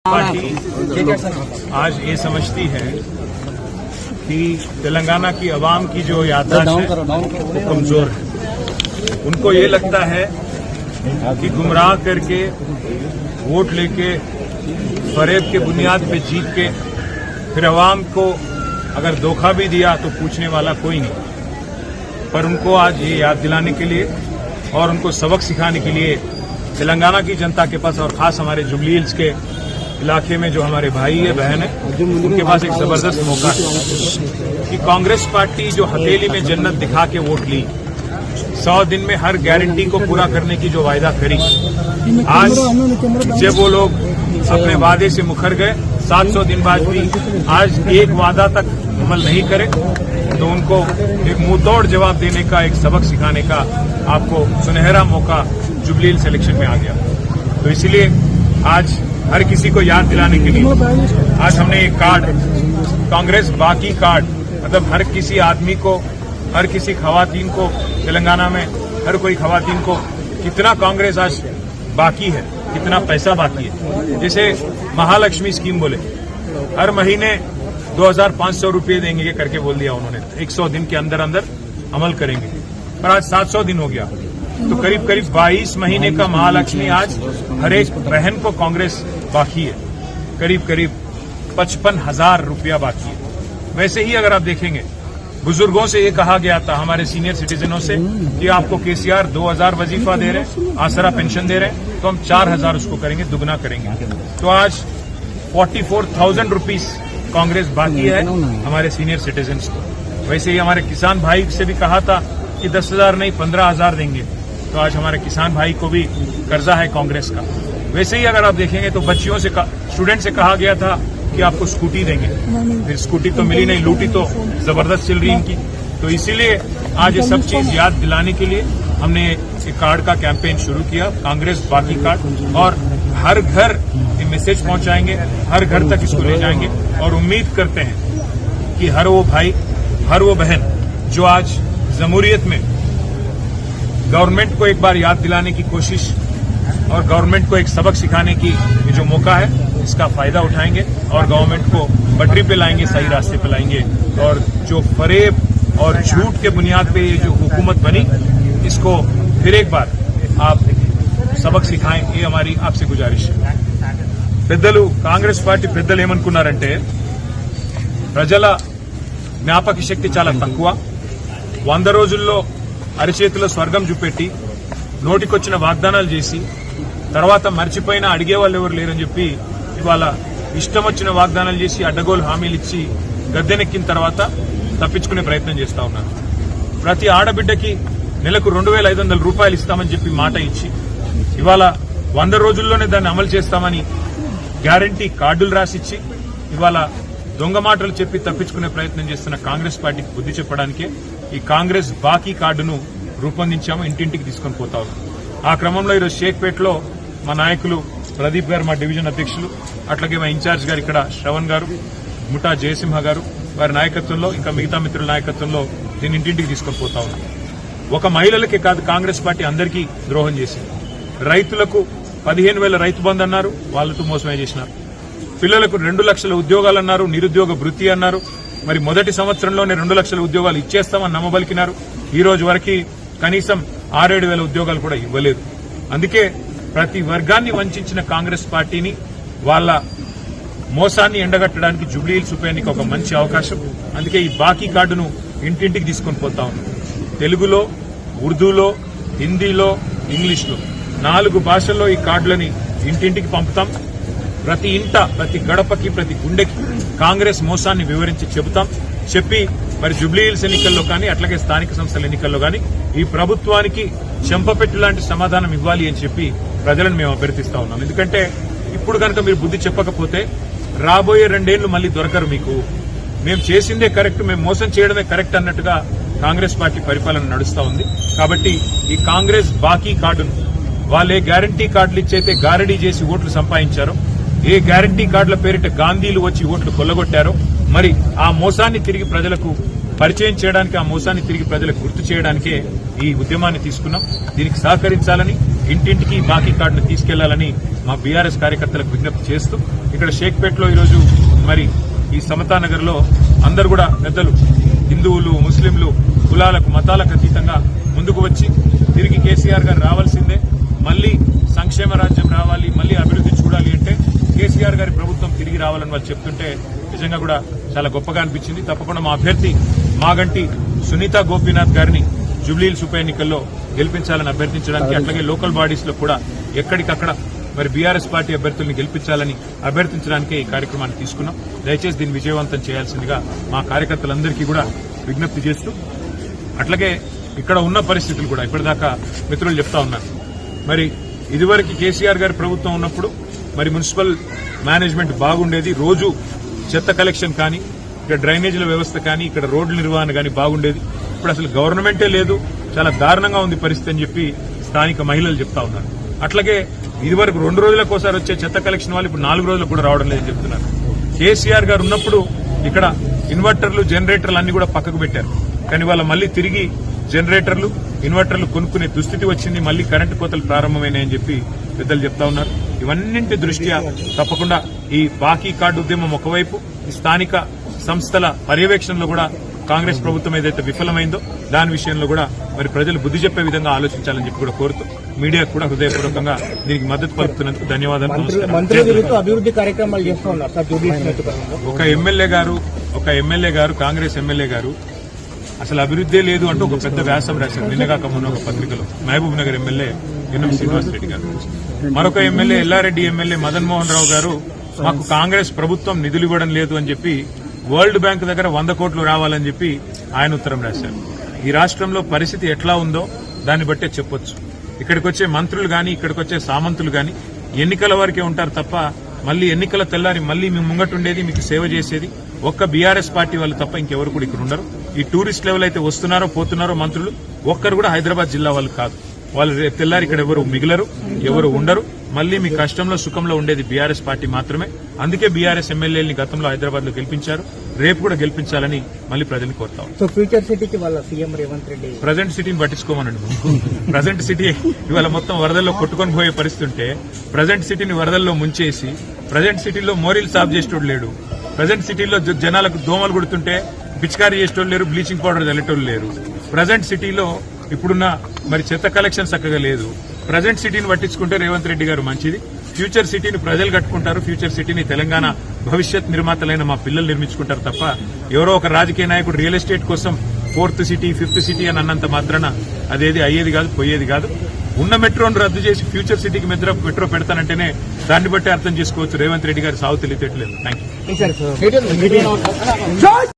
Party आज ये समझती है कि तेलंगाना की आवाम की जो याददाश्त है वो कमजोर है। उनको ये लगता है कि गुमराह करके वोट लेके फरेब के बुनियाद पे जीत के फिर आवाम को अगर धोखा भी दिया तो पूछने वाला कोई नहीं। पर उनको आज ये याद दिलाने के लिए और उनको सबक सिखाने के लिए तेलंगाना की जनता के पास और खास हमारे जुबली हिल्स के इलाके में जो हमारे भाई है बहन है उनके पास एक जबरदस्त मौका है कि कांग्रेस पार्टी जो हथेली में जन्नत दिखा के वोट ली, 100 दिन में हर गारंटी को पूरा करने की जो वायदा करी, आज जब वो लोग अपने वादे से मुकर गए 700 दिन बाद भी आज एक वादा तक अमल नहीं करे तो उनको एक मुंहतोड़ जवाब देने का, एक सबक सिखाने का आपको सुनहरा मौका जुबली हिल्स इलेक्शन में आ गया। तो इसलिए आज हर किसी को याद दिलाने के लिए आज हमने एक कार्ड, कांग्रेस बाकी कार्ड, मतलब हर किसी आदमी को, हर किसी खवातीन को, तेलंगाना में हर कोई खवातीन को कितना कांग्रेस आज बाकी है, कितना पैसा बाकी है। जैसे महालक्ष्मी स्कीम बोले, हर महीने 2500 रुपये देंगे करके बोल दिया उन्होंने, 100 दिन के अंदर अंदर अमल करेंगे, पर आज 700 दिन हो गया तो करीब करीब 22 महीने का महालक्ष्मी आज हर एक बहन को कांग्रेस बाकी है, करीब करीब 55,000 रुपया बाकी है। वैसे ही अगर आप देखेंगे, बुजुर्गों से ये कहा गया था, हमारे सीनियर सिटीजनों से, कि आपको केसीआर 2000 वजीफा दे रहे हैं, आसरा पेंशन दे रहे हैं, तो हम 4000 उसको करेंगे, दुगना करेंगे। तो आज 44,000 रुपीज कांग्रेस बाकी है हमारे सीनियर सिटीजन्स को। वैसे ही हमारे किसान भाई से भी कहा था कि 10,000 नहीं 15,000 देंगे, तो आज हमारे किसान भाई को भी कर्जा है कांग्रेस का। वैसे ही अगर आप देखेंगे तो बच्चियों से, स्टूडेंट से कहा गया था कि आपको स्कूटी देंगे, फिर स्कूटी तो मिली नहीं, लूटी तो जबरदस्त चल रही इनकी। तो इसीलिए आज ये सब चीज याद दिलाने के लिए हमने एक कार्ड का कैंपेन शुरू किया, कांग्रेस बाकी कार्ड, और हर घर ये मैसेज पहुंचाएंगे, हर घर तक इसको ले जाएंगे और उम्मीद करते हैं कि हर वो भाई, हर वो बहन जो आज जमहूरियत में गवर्नमेंट को एक बार याद दिलाने की कोशिश और गवर्नमेंट को एक सबक सिखाने की ये जो मौका है, इसका फायदा उठाएंगे और गवर्नमेंट को पटरी पे लाएंगे, सही रास्ते पे लाएंगे। और जो फरेब और झूठ के बुनियाद पे ये जो हुकूमत बनी, इसको फिर एक बार आप सबक सिखाएं, ये हमारी आपसे गुजारिश है। పెద్దలు కాంగ్రెస్ పార్టీ పెద్దలు ఏమనుకున్నారంటే, ప్రజల జ్ఞాపక శక్తి చాలా తక్కువ, 100 రోజుల్లో అరిచేతిలో స్వర్గం చూపెట్టి నోటికొచ్చిన వాగ్దానాలు చేసి తర్వాత మర్చిపోయినా అడిగే వాళ్ళు ఎవరు లేరని చెప్పి ఇవాళ ఇష్టం వచ్చిన వాగ్దానాలు చేసి అడ్డగోలు హామీలు ఇచ్చి గద్దెనెక్కిన తర్వాత తప్పించుకునే ప్రయత్నం చేస్తా ఉన్నారు. ప్రతి ఆడబిడ్డకి నెలకు 2,500 రూపాయలు ఇస్తామని చెప్పి మాట ఇచ్చి ఇవాళ 100 రోజుల్లోనే దాన్ని అమలు చేస్తామని గ్యారంటీ కార్డులు రాసిచ్చి ఇవాళ దొంగ మాటలు చెప్పి తప్పించుకునే ప్రయత్నం చేస్తున్న కాంగ్రెస్ పార్టీకి బుద్ధి చెప్పడానికే ఈ కాంగ్రెస్ బాకీ కార్డును రూపొందించాము, ఇంటింటికి తీసుకొని పోతా ఉన్నాం. ఆ క్రమంలో ఈరోజు షేక్పేటలో మా నాయకులు ప్రదీప్ గారు, మా డివిజన్ అధ్యక్షులు, అట్లాగే మా ఇన్ఛార్జ్ గారు ఇక్కడ శ్రవణ్ గారు, ముఠా జయసింహ గారు, వారి నాయకత్వంలో, ఇంకా మిగతా మిత్రుల నాయకత్వంలో దీన్ని ఇంటింటికి తీసుకొని పోతా ఉన్నాం. ఒక మహిళలకే కాదు, కాంగ్రెస్ పార్టీ అందరికీ ద్రోహం చేసింది. రైతులకు 15,000 రైతు బంధు అన్నారు, వాళ్ళతో మోసమే చేసినారు. పిల్లలకు 2 లక్షల ఉద్యోగాలు అన్నారు, నిరుద్యోగ భృతి అన్నారు. మరి మొదటి సంవత్సరంలోనే 2 లక్షల ఉద్యోగాలు ఇచ్చేస్తామని నమ్మబలికినారు. ఈ రోజు వరకు కనీసం 6-7 వేల ఉద్యోగాలు కూడా ఇవ్వలేదు. అందుకే ప్రతి వర్గాన్ని వంచిన కాంగ్రెస్ పార్టీని, వాళ్ళ మోసాన్ని ఎండగట్టడానికి జూబ్లీ హిల్స్ ఉప ఎన్నిక ఒక మంచి అవకాశం. అందుకే ఈ బాకీ కార్డును ఇంటింటికి తీసుకొని పోతా ఉన్నాం. తెలుగులో, ఉర్దూలో, హిందీలో, ఇంగ్లీష్లో 4 భాషల్లో ఈ కార్డులని ఇంటింటికి పంపుతాం. ప్రతి ఇంట, ప్రతి గడపకి, ప్రతి గుండెకి కాంగ్రెస్ మోసాన్ని వివరించి చెబుతాం. చెప్పి మరి జూబ్లీ హిల్స్ ఎన్నికల్లో కానీ, అట్లాగే స్థానిక సంస్థల ఎన్నికల్లో కానీ ఈ ప్రభుత్వానికి చెంపపెట్టు లాంటి సమాధానం ఇవ్వాలి అని చెప్పి ప్రజలను మేము అభ్యర్థిస్తా ఉన్నాం. ఎందుకంటే ఇప్పుడు కనుక మీరు బుద్ధి చెప్పకపోతే రాబోయే 2 ఏళ్లు మళ్లీ దొరకరు మీకు. మేము చేసిందే కరెక్ట్, మేము మోసం చేయడమే కరెక్ట్ అన్నట్టుగా కాంగ్రెస్ పార్టీ పరిపాలన నడుస్తా ఉంది. కాబట్టి ఈ కాంగ్రెస్ బాకీ కార్డును, వాళ్ళే గ్యారంటీ కార్డులు ఇచ్చైతే గారడీ చేసి ఓట్లు సంపాదించారో, ఏ గ్యారంటీ కార్డుల పేరిట గాంధీలు వచ్చి ఓట్లు కొల్లగొట్టారో, మరి ఆ మోసాన్ని తిరిగి ప్రజలకు పరిచయం చేయడానికి, ఆ మోసాన్ని తిరిగి ప్రజలకు గుర్తు చేయడానికే ఈ ఉద్యమాన్ని తీసుకున్నాం. దీనికి సహకరించాలని ఇంటింటికి బాకీ కార్డును తీసుకెళ్లాలని మా బీఆర్ఎస్ కార్యకర్తలకు విజ్ఞప్తి చేస్తూ ఇక్కడ షేక్పేటలో ఈరోజు మరి ఈ సమతానగర్ లో అందరూ కూడా పెద్దలు హిందువులు ముస్లింలు కులాలకు మతాలకు అతీతంగా ముందుకు వచ్చి తిరిగి కేసీఆర్ గారు రావాల్సిందే, మళ్లీ సంక్షేమ రాజ్యం రావాలి, మళ్లీ అభివృద్ధి చూడాలి అంటే కేసీఆర్ గారి ప్రభుత్వం తిరిగి రావాలని వాళ్ళు చెప్తుంటే నిజంగా కూడా చాలా గొప్పగా అనిపించింది. తప్పకుండా మా అభ్యర్థి మాగంటి సునీత గోపీనాథ్ గారిని జూబ్లీహిల్స్ ఉప ఎన్నికల్లో గెలిపించాలని అభ్యర్థించడానికి, అట్లాగే లోకల్ బాడీస్ లో కూడా ఎక్కడికక్కడ మరి బీఆర్ఎస్ పార్టీ అభ్యర్థుల్ని గెలిపించాలని అభ్యర్థించడానికే ఈ కార్యక్రమాన్ని తీసుకున్నాం. దయచేసి దీన్ని విజయవంతం చేయాల్సిందిగా మా కార్యకర్తలందరికీ కూడా విజ్ఞప్తి చేస్తూ, అట్లాగే ఇక్కడ ఉన్న పరిస్థితులు కూడా ఇప్పటిదాకా మిత్రులు చెప్తా ఉన్నారు. మరి ఇదివరకు కేసీఆర్ గారి ప్రభుత్వం ఉన్నప్పుడు మరి మున్సిపల్ మేనేజ్మెంట్ బాగుండేది, రోజు చెత్త కలెక్షన్ కానీ, ఇక్కడ డ్రైనేజీల వ్యవస్థ కానీ, ఇక్కడ రోడ్ల నిర్వహణ కానీ బాగుండేది. ఇప్పుడు అసలు గవర్నమెంటే లేదు, చాలా దారుణంగా ఉంది పరిస్థితి అని చెప్పి స్థానిక మహిళలు చెప్తా ఉన్నారు. అట్లాగే ఇదివరకు 2 రోజులకోసారి వచ్చే చెత్త కలెక్షన్ వాళ్ళు ఇప్పుడు 4 రోజులకు కూడా రావడం లేదని చెప్తున్నారు. కేసీఆర్ గారు ఉన్నప్పుడు ఇక్కడ ఇన్వర్టర్లు జనరేటర్లు అన్ని కూడా పక్కకు పెట్టారు, కానీ వాళ్ళ మళ్లీ తిరిగి జనరేటర్లు ఇన్వర్టర్లు కొనుక్కునే దుస్థితి వచ్చింది, మళ్లీ కరెంటు కోతలు ప్రారంభమైనాయని చెప్పి పెద్దలు చెప్తా ఉన్నారు. ఇవన్నింటి దృష్ట్యా తప్పకుండా ఈ బాకీ కార్డు ఉద్యమం ఒకవైపు, ఈ స్థానిక సంస్థల పర్యవేక్షణలో కూడా కాంగ్రెస్ ప్రభుత్వం ఏదైతే విఫలమైందో దాని విషయంలో కూడా మరి ప్రజలు బుద్ధి చెప్పే విధంగా ఆలోచించాలని చెప్పి కూడా కోరుతూ మీడియాకు కూడా హృదయపూర్వకంగా దీనికి మద్దతు పలుకుతున్నందుకు ధన్యవాదాలు. అభివృద్ధి కార్యక్రమాలు చేస్తూ ఉన్నారు సార్. ఒక ఎమ్మెల్యే గారు కాంగ్రెస్ ఎమ్మెల్యే గారు అసలు అభివృద్ధే లేదు అంటూ ఒక పెద్ద వ్యాసం రాశారు నిన్నగాక మొన్న ఒక పత్రికలో. మహబూబ్ నగర్ ఎమ్మెల్యే ఎన్ఎం శ్రీనివాసరెడ్డి గారు, మరొక ఎమ్మెల్యే ఎల్లారెడ్డి ఎమ్మెల్యే మదన్ మోహన్ రావు గారు మాకు కాంగ్రెస్ ప్రభుత్వం నిధులు ఇవ్వడం లేదు అని చెప్పి వరల్డ్ బ్యాంక్ దగ్గర 100 కోట్లు రావాలని చెప్పి ఆయన ఉత్తరం రాశారు. ఈ రాష్ట్రంలో పరిస్థితి ఎట్లా ఉందో దాన్ని బట్టే చెప్పొచ్చు. ఇక్కడికి వచ్చే మంత్రులు గాని, ఇక్కడికి వచ్చే సామంతులు గాని ఎన్నికల వరకే ఉంటారు తప్ప మళ్లీ ఎన్నికల తెల్లారి మళ్లీ మీ ముంగటుండేది, మీకు సేవ చేసేది ఒక్క బీఆర్ఎస్ పార్టీ వాళ్ళు తప్ప ఇంకెవరు కూడా ఇక్కడ ఉండరు. ఈ టూరిస్ట్ లెవెల్ అయితే వస్తున్నారో పోతున్నారో మంత్రులు ఒక్కరు కూడా హైదరాబాద్ జిల్లా వాళ్ళు కాదు. వాళ్ళు తెల్లారి ఇక్కడ ఎవరు మిగిలరు, ఎవరు ఉండరు. మళ్లీ మీ కష్టంలో సుఖంలో ఉండేది బీఆర్ఎస్ పార్టీ మాత్రమే. అందుకే బీఆర్ఎస్ ఎమ్మెల్యేలని గతంలో హైదరాబాద్ లో గెలిపించారు, రేపు కూడా గెలిపించాలని మళ్లీ ప్రజల్ని కోరుతాం. సో ఫ్యూచర్ సిటీకి వాళ్ళ సీఎం రేవంత్ రెడ్డి ప్రజెంట్ సిటీని పట్టించుకోమనండి. ప్రజెంట్ సిటీ ఇవాళ మొత్తం వరదల్లో కొట్టుకొని పోయే పరిస్థితి ఉంటే ప్రజెంట్ సిటీని వరదల్లో ముంచేసి ప్రజెంట్ సిటీలో మోరీలు సాఫ్ చేసేటోడు లేడు. ప్రజెంట్ సిటీలో జనాలకు దోమలు కొడుతుంటే పిచికారీ చేసేటోళ్ళు లేరు, బ్లీచింగ్ పౌడర్ చల్లేటోళ్ళు లేరు. ప్రజెంట్ సిటీలో ఇప్పుడున్న మరి చెత్త కలెక్షన్ చక్కగా లేదు. ప్రజెంట్ సిటీని పట్టించుకుంటే రేవంత్ రెడ్డి గారు మంచిది. ఫ్యూచర్ సిటీని ప్రజలు కట్టుకుంటారు, ఫ్యూచర్ సిటీని తెలంగాణ భవిష్యత్ నిర్మాతలైన మా పిల్లలు నిర్మించుకుంటారు తప్ప ఎవరో ఒక రాజకీయ నాయకుడు రియల్ ఎస్టేట్ కోసం 4th సిటీ 5th సిటీ అని అన్నంత మాత్రాన అదేది అయ్యేది కాదు, పోయేది కాదు. ఉన్న మెట్రోను రద్దు చేసి ఫ్యూచర్ సిటీకి మెట్రో పెడతానంటేనే దాన్ని బట్టి అర్థం చేసుకోవచ్చు రేవంత్ రెడ్డి గారు సాగు తెలియట్లేదు. Thank you.